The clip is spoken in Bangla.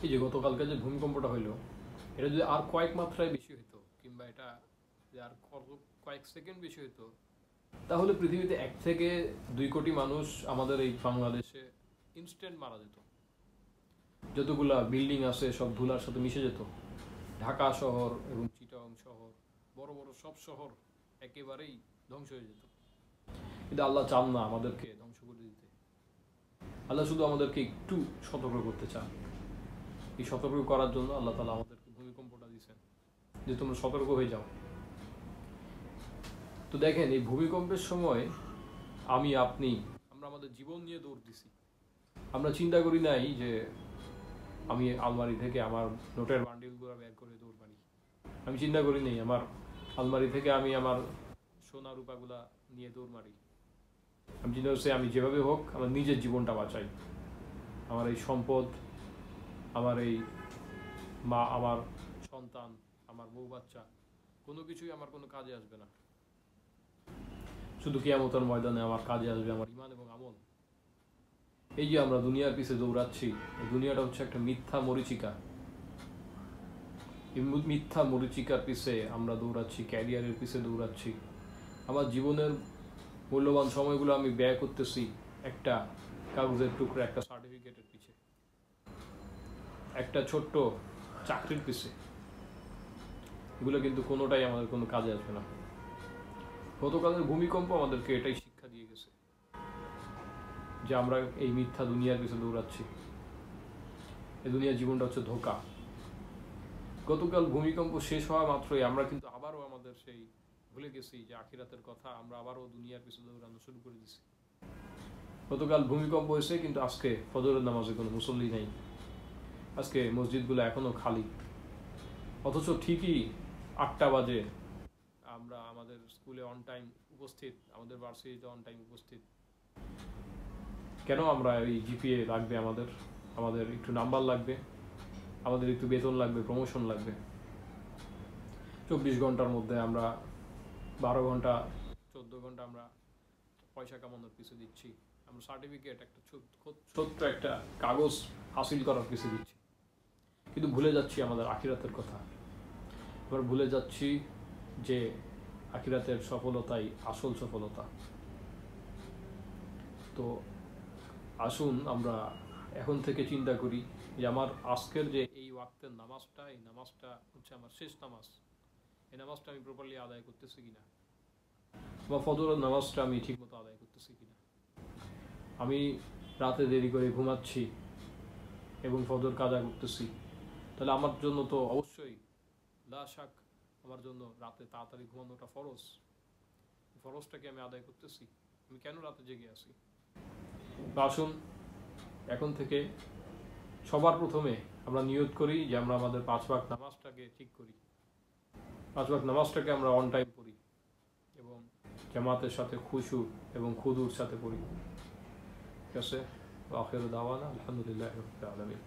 এই যে গতকালকে যে ভূমিকম্পটা হইলো, এটা যদি আর কয়েক মাত্রায় বেশি হইতো, কিংবা এটা যে আর কয়েক সেকেন্ড বেশি হইতো, তাহলে পৃথিবীতে 1 থেকে 2 কোটি মানুষ আমাদের এই বাংলাদেশে ইনস্ট্যান্ট মারা যেত। যতগুলা বিল্ডিং আছে সব ধুলার সাথে মিশে যেত। ঢাকা শহর এবং চিটাগং শহর, বড় বড় সব শহর একেবারেই ধ্বংস হয়ে যেত। কিন্তু আল্লাহ চান না আমাদেরকে ধ্বংস করে দিতে। আল্লাহ শুধু আমাদেরকে একটু সতর্ক করতে চান। এই সতর্ক করার জন্য আল্লাহ তাআলা আমাদেরকে ভূমিকম্পটা দিয়েছেন, যে তোমরা সতর্ক হয়ে যাও। তো দেখেন, এই ভূমিকম্পের সময় আপনি আমরা আমাদের জীবন নিয়ে দৌড় দিছি। আমরা চিন্তা করি নাই যে আমি আলমারি থেকে আমার নোটের বান্ডিলগুলো বের করে দৌড় মারি। আমি চিন্তা করি নাই আমার আলমারি থেকে আমি আমার সোনা রূপাগুলা নিয়ে দৌড় মারি। আমি চিন্তা করছি আমি যেভাবে হোক আমার নিজের জীবনটা বাঁচাই। আমার এই সম্পদ, আমার এই মা, আমার সন্তান, আমার বউ বাচ্চা, কোনো কিছুই আমার কোনো কাজে আসবে না। শুধু কিয়ামতের ময়দানে আমার কাজে আসবে আমার ঈমান এবং আমল। এই যে আমরা দুনিয়ার পিছে দৌড়াচ্ছি, এই দুনিয়াটা হচ্ছে একটা মিথ্যা মরীচিকা। এই মিথ্যা মরীচিকার পিছে আমরা দৌড়াচ্ছি, ক্যারিয়ারের পিছে দৌড়াচ্ছি। আমার জীবনের মূল্যবান সময়গুলো আমি ব্যয় করতেছি একটা কাগজের টুকরো, একটা সার্টিফিকেটের পিছে, একটা ছোট্ট চাকরির পিছে। এগুলো কিন্তু কোনোটাই আমাদের কোনো কাজে আসবে না। গতকালের ভূমিকম্প আমাদেরকে এটাই শিক্ষা দিয়ে গেছে, যে আমরা এই মিথ্যা দুনিয়ার পিছে দৌড়াচ্ছি। এই দুনিয়ার জীবনটা হচ্ছে ধোঁকা। গতকাল ভূমিকম্প শেষ হওয়া মাত্রই আমরা কিন্তু আবারও আমাদের সেই ভুলে গেছি যে আখিরাতের কথা, আমরা আবারও দুনিয়ার পিছনে দৌড়ানো শুরু করে দিছি। গতকাল ভূমিকম্প হয়েছে, কিন্তু আজকে ফজরের নামাজে কোনো মুসল্লি নেই। আজকে মসজিদগুলো এখনো খালি। অথচ ঠিকই 8টা বাজে আমরা আমাদের স্কুলে অন টাইম উপস্থিত, আমাদের ভার্সিটিতে অন টাইম উপস্থিত। কেন আমরা এই জিপিএ লাগবে, আমাদের একটু নাম্বার লাগবে, আমাদের একটু বেতন লাগবে, প্রমোশন লাগবে। 24 ঘন্টার মধ্যে আমরা 12 ঘন্টা 14 ঘন্টা আমরা পয়সা কামানোর পিছু দিচ্ছি। আমরা সার্টিফিকেট, একটা ছোট্ট একটা কাগজ হাসিল করার পিছু দিচ্ছি। কিন্তু ভুলে যাচ্ছি আমাদের আখিরাতের কথা। এবার ভুলে যাচ্ছি যে আখিরাতের সফলতাই আসল সফলতা। তো আসুন আমরা এখন থেকে চিন্তা করি যে আমার আজকের যে এই ওয়াক্তের নামাজটা, এই নামাজটা হচ্ছে আমার শেষ নামাজ। এই নামাজটা আমি প্রপারলি আদায় করতেছি কিনা, বা ফজরের নামাজটা আমি ঠিকমতো আদায় করতেছি কিনা। আমি রাতে দেরি করে ঘুমাচ্ছি এবং ফজর কাজা করতেছি, তাহলে আমার জন্য তো অবশ্যই লা শাক আমার জন্য রাতে তাড়াতাড়ি ঘুমানোটা ফরজ। ফরজটাকে আমি আদায় করতেছি? আমি কেন রাতে জেগে আছি? আসুন এখন থেকে সবার প্রথমে আমরা নিয়ত করি যে আমরা আমাদের 5 ওয়াক্ত নামাজটাকে ঠিক করি, 5 ওয়াক্ত নামাজটাকে আমরা অন টাইম পড়ি এবং জামাতের সাথে খুশু এবং খুদুর সাথে পড়ি। ঠিক আছে? আখির দাওয়ানা আলহামদুলিল্লাহি রাব্বিল আলামিন।